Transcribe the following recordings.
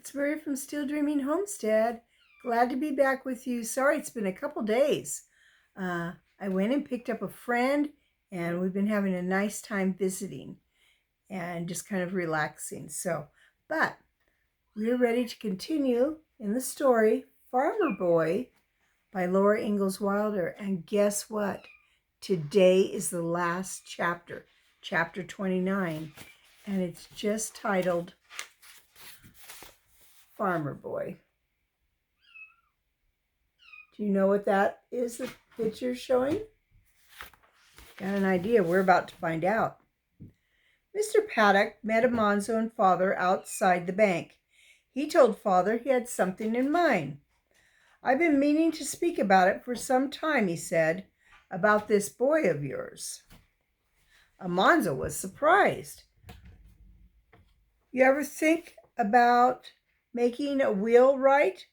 it's Mary from Still Dreaming Homestead. Glad to be back with you. Sorry it's been a couple days. I went and picked up a friend, and we've been having a nice time visiting and just kind of relaxing. But we're ready to continue in the story Farmer Boy by Laura Ingalls Wilder. And guess what? Today is the last chapter, chapter 29, and it's just titled Farmer Boy. Do you know what that is the picture showing? Got an idea? We're about to find out. Mr. Paddock met Amonzo and Father outside the bank. He told Father he had something in mind. "I've been meaning to speak about it for some time," he said, "about this boy of yours." Amonzo was surprised. "You ever think about making a wheelwright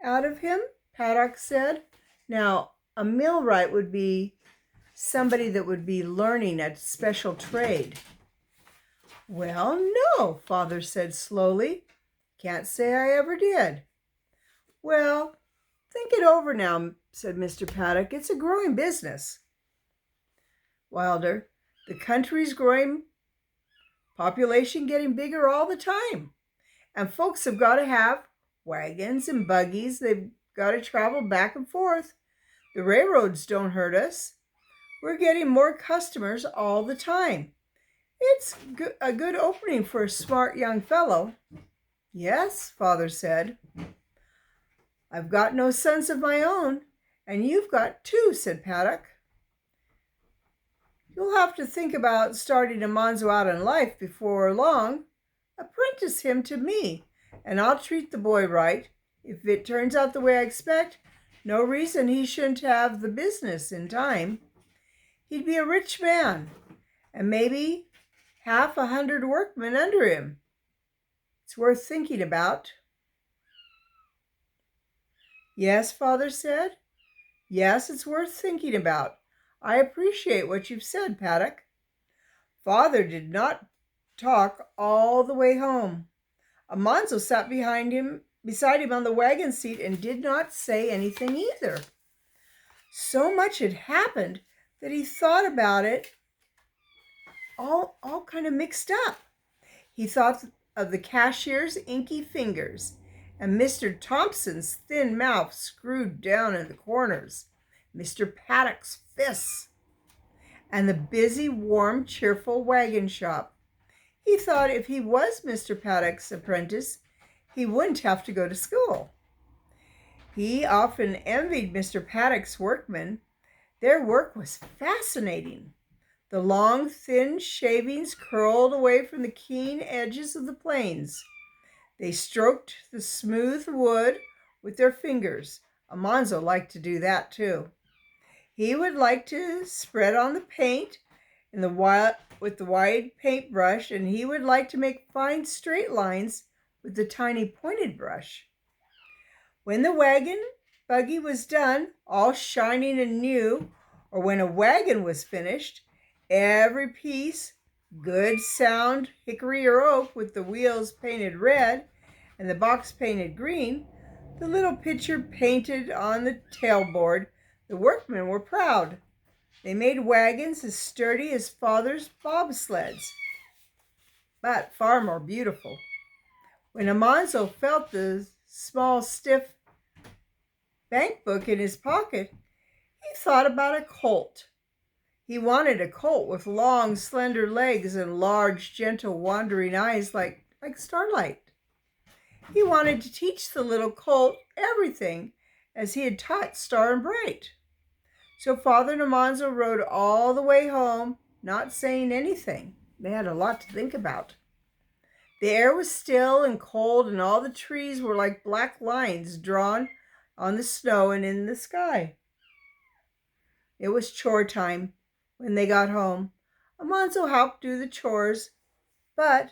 out of him?" Paddock said. Now, a millwright would be somebody that would be learning a special trade. "Well, no," Father said slowly. "Can't say I ever did." "Well, think it over now," said Mr. Paddock. "It's a growing business." "Wilder, the country's growing, population getting bigger all the time. And folks have got to have wagons and buggies. They've got to travel back and forth. The railroads don't hurt us. We're getting more customers all the time. It's a good opening for a smart young fellow." "Yes," Father said. "I've got no sons of my own, and you've got two," said Paddock. "You'll have to think about starting Amonzo out in life before long. Apprentice him to me, and I'll treat the boy right. If it turns out the way I expect, no reason he shouldn't have the business in time. He'd be a rich man, and maybe 100 workmen under him. It's worth thinking about." "Yes," Father said. "Yes, it's worth thinking about. I appreciate what you've said, Paddock." Father did not talk all the way home. Amonzo sat beside him on the wagon seat and did not say anything either. So much had happened that he thought about it all kind of mixed up. He thought of the cashier's inky fingers and Mr. Thompson's thin mouth screwed down in the corners, Mr. Paddock's fists, and the busy, warm, cheerful wagon shop. He thought if he was Mr. Paddock's apprentice, he wouldn't have to go to school. He often envied Mr. Paddock's workmen. Their work was fascinating. The long, thin shavings curled away from the keen edges of the planes. They stroked the smooth wood with their fingers. Amonzo liked to do that too. He would like to spread on the paint with the wide paintbrush, and he would like to make fine straight lines with the tiny pointed brush. When the buggy was done, all shining and new, or when a wagon was finished, every piece, good sound hickory or oak with the wheels painted red and the box painted green, the little picture painted on the tailboard, the workmen were proud. They made wagons as sturdy as Father's bobsleds, but far more beautiful. When Amonzo felt the small, stiff bank book in his pocket, he thought about a colt. He wanted a colt with long, slender legs and large, gentle, wandering eyes like Starlight. He wanted to teach the little colt everything as he had taught Star and Bright. So Father and Amonzo rode all the way home, not saying anything. They had a lot to think about. The air was still and cold, and all the trees were like black lines drawn on the snow and in the sky. It was chore time when they got home. Amonzo helped do the chores, but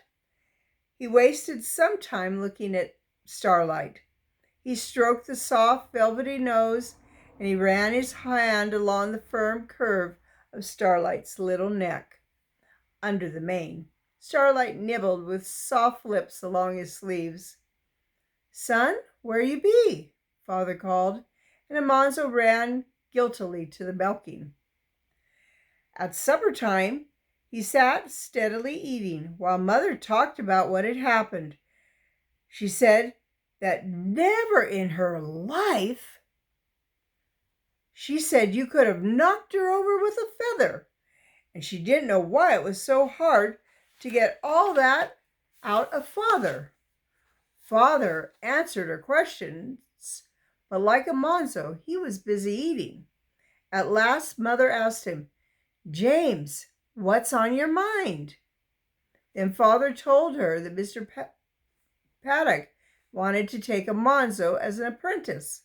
he wasted some time looking at Starlight. He stroked the soft, velvety nose, and he ran his hand along the firm curve of Starlight's little neck. Under the mane, Starlight nibbled with soft lips along his sleeves. Son, where you be? Father called, and Almanzo ran guiltily to the milking. At supper time, he sat steadily eating while Mother talked about what had happened. She said that never in her life, she said you could have knocked her over with a feather, and she didn't know why it was so hard to get all that out of Father. Father answered her questions, but like Almanzo, he was busy eating. At last, Mother asked him, James, what's on your mind? Then Father told her that Mr. Paddock wanted to take Almanzo as an apprentice.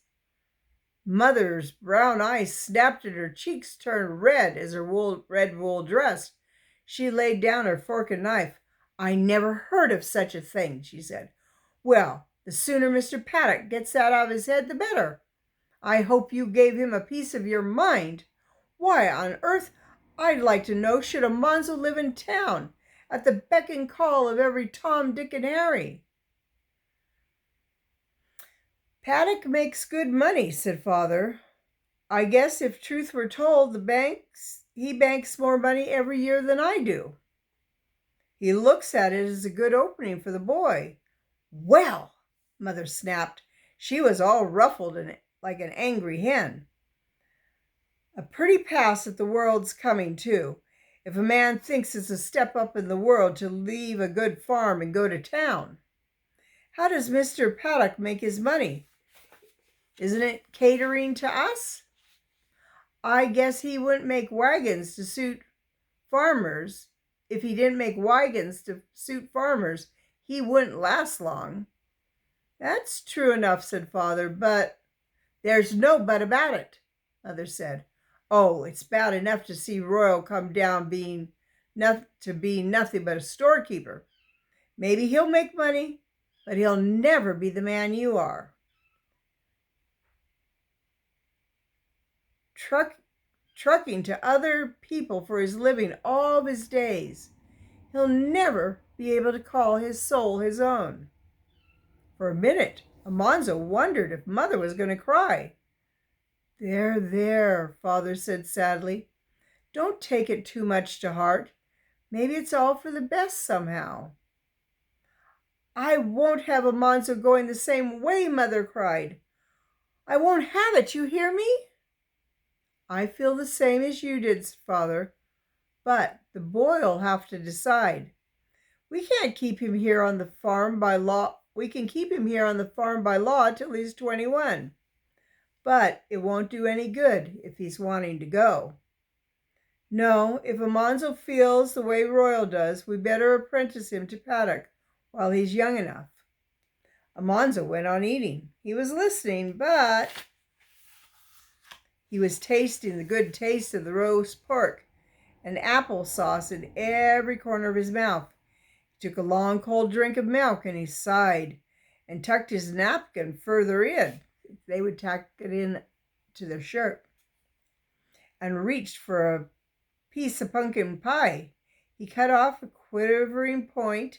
Mother's brown eyes snapped and her cheeks turned red as her red wool dress. She laid down her fork and knife. I never heard of such a thing, she said. Well, the sooner Mr. Paddock gets that out of his head, the better. I hope you gave him a piece of your mind. Why on earth, I'd like to know, should Almanzo live in town at the beck and call of every Tom, Dick, and Harry? Paddock makes good money, said Father. I guess if truth were told, he banks more money every year than I do. He looks at it as a good opening for the boy. Well, Mother snapped. She was all ruffled and like an angry hen. A pretty pass at the world's coming, too. If a man thinks it's a step up in the world to leave a good farm and go to town. How does Mr. Paddock make his money? Isn't it catering to us? I guess he wouldn't make wagons to suit farmers. If he didn't make wagons to suit farmers, he wouldn't last long. That's true enough, said Father, but there's no but about it, Mother said. Oh, it's bad enough to see Royal come down to being nothing but a storekeeper. Maybe he'll make money, but he'll never be the man you are. Trucking to other people for his living all of his days. He'll never be able to call his soul his own. For a minute, Almanzo wondered if Mother was going to cry. There, Father said sadly. Don't take it too much to heart. Maybe it's all for the best somehow. I won't have Almanzo going the same way, Mother cried. I won't have it, you hear me? I feel the same as you did, Father, but the boy'll have to decide. We can't keep him here on the farm by law. We can keep him here on the farm by law till he's 21. But it won't do any good if he's wanting to go. No, if Almanzo feels the way Royal does, we better apprentice him to Paddock while he's young enough. Almanzo went on eating. He was listening, but he was tasting the good taste of the roast pork and applesauce in every corner of his mouth. He took a long cold drink of milk and he sighed and tucked his napkin further in. They would tuck it in to their shirt and reached for a piece of pumpkin pie. He cut off a quivering point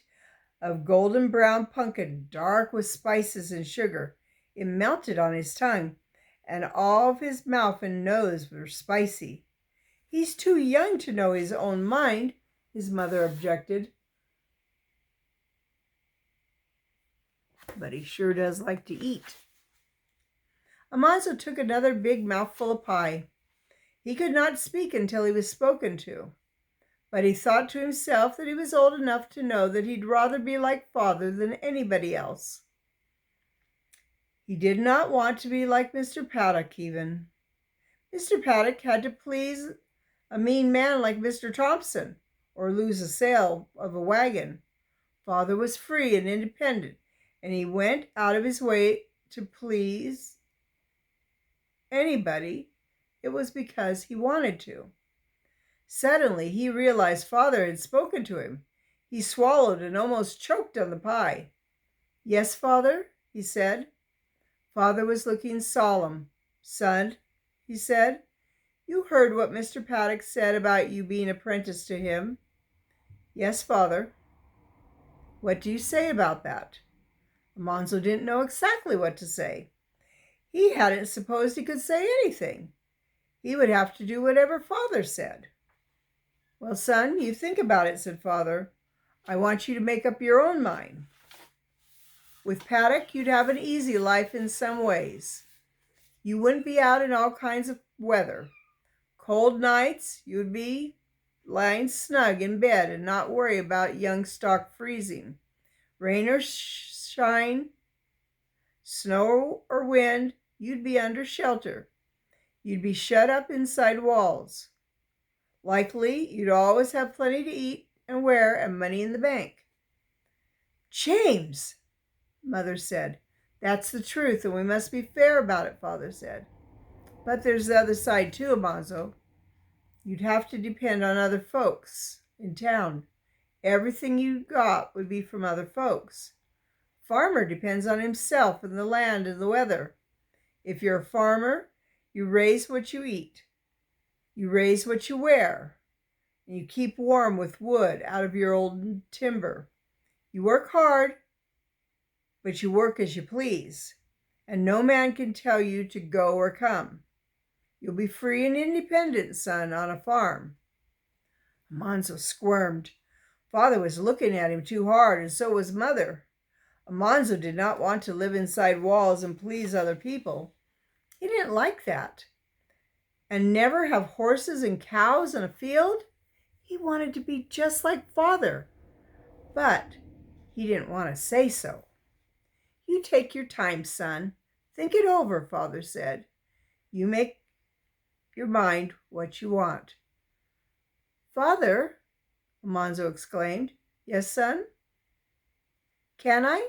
of golden brown pumpkin, dark with spices and sugar. It melted on his tongue, and all of his mouth and nose were spicy. He's too young to know his own mind, his mother objected. But he sure does like to eat. Almanzo took another big mouthful of pie. He could not speak until he was spoken to, but he thought to himself that he was old enough to know that he'd rather be like Father than anybody else. He did not want to be like Mr. Paddock even. Mr. Paddock had to please a mean man like Mr. Thompson or lose a sale of a wagon. Father was free and independent, and he went out of his way to please anybody. It was because he wanted to. Suddenly, he realized Father had spoken to him. He swallowed and almost choked on the pie. Yes, Father, he said. Father was looking solemn. Son, he said, you heard what Mr. Paddock said about you being apprenticed to him. Yes, Father. What do you say about that? Almanzo didn't know exactly what to say. He hadn't supposed he could say anything. He would have to do whatever Father said. Well, son, you think about it, said Father. I want you to make up your own mind. With Paddock, you'd have an easy life in some ways. You wouldn't be out in all kinds of weather. Cold nights, you would be lying snug in bed and not worry about young stock freezing. Rain or shine, snow or wind, you'd be under shelter. You'd be shut up inside walls. Likely, you'd always have plenty to eat and wear and money in the bank. James, Mother said. That's the truth, and we must be fair about it, Father said. But there's the other side too, Almanzo. You'd have to depend on other folks in town. Everything you got would be from other folks. Farmer depends on himself and the land and the weather. If you're a farmer, you raise what you eat. You raise what you wear. And you keep warm with wood out of your old timber. You work hard, but you work as you please. And no man can tell you to go or come. You'll be free and independent, son, on a farm. Almanzo squirmed. Father was looking at him too hard, and so was Mother. Almanzo did not want to live inside walls and please other people. He didn't like that. And never have horses and cows in a field? He wanted to be just like Father. But he didn't want to say so. You take your time, son. Think it over, Father said. You make your mind what you want. Father, Almanzo exclaimed. Yes, son? Can I?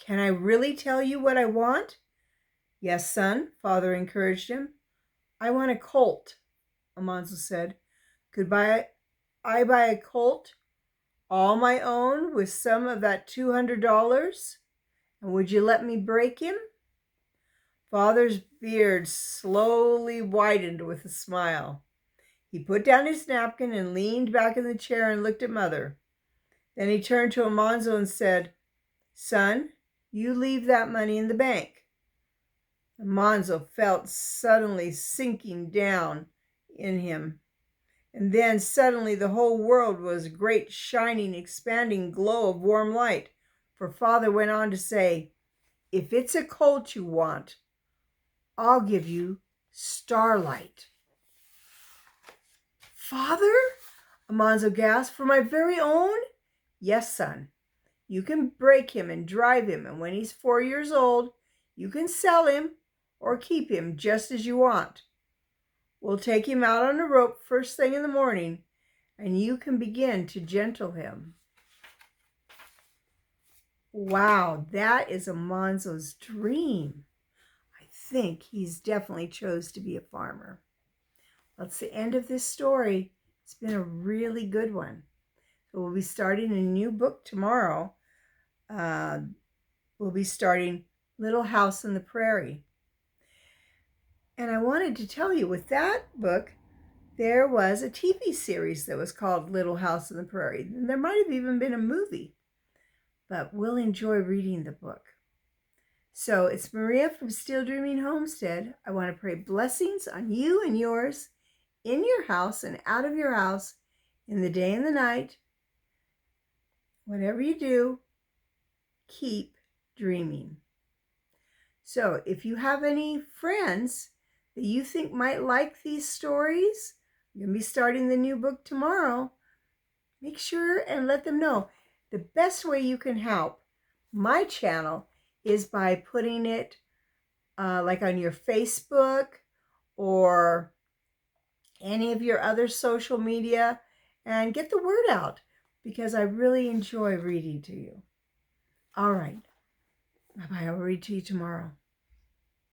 Can I really tell you what I want? Yes, son, Father encouraged him. I want a colt, Almanzo said. Could I buy a colt, all my own, with some of that $200? And would you let me break him? Father's beard slowly widened with a smile. He put down his napkin and leaned back in the chair and looked at Mother. Then he turned to Almanzo and said, Son, you leave that money in the bank. Almanzo felt suddenly sinking down in him. And then suddenly the whole world was a great shining, expanding glow of warm light. For Father went on to say, if it's a colt you want, I'll give you Starlight. Father? Almanzo gasped. For my very own? Yes, son. You can break him and drive him, and when he's 4 years old, you can sell him or keep him just as you want. We'll take him out on a rope first thing in the morning, and you can begin to gentle him. Wow, that is Almanzo's dream. I think he's definitely chose to be a farmer. That's the end of this story. It's been a really good one. So we'll be starting a new book tomorrow. We'll be starting Little House on the Prairie. And I wanted to tell you, with that book, there was a TV series that was called Little House on the Prairie. And there might have even been a movie. But we'll enjoy reading the book. So it's Maria from Still Dreaming Homestead. I want to pray blessings on you and yours, in your house and out of your house, in the day and the night. Whatever you do, keep dreaming. So if you have any friends that you think might like these stories, I'm going to be starting the new book tomorrow, make sure and let them know. The best way you can help my channel is by putting it like on your Facebook or any of your other social media, and get the word out, because I really enjoy reading to you. All right. Bye-bye. I'll read to you tomorrow.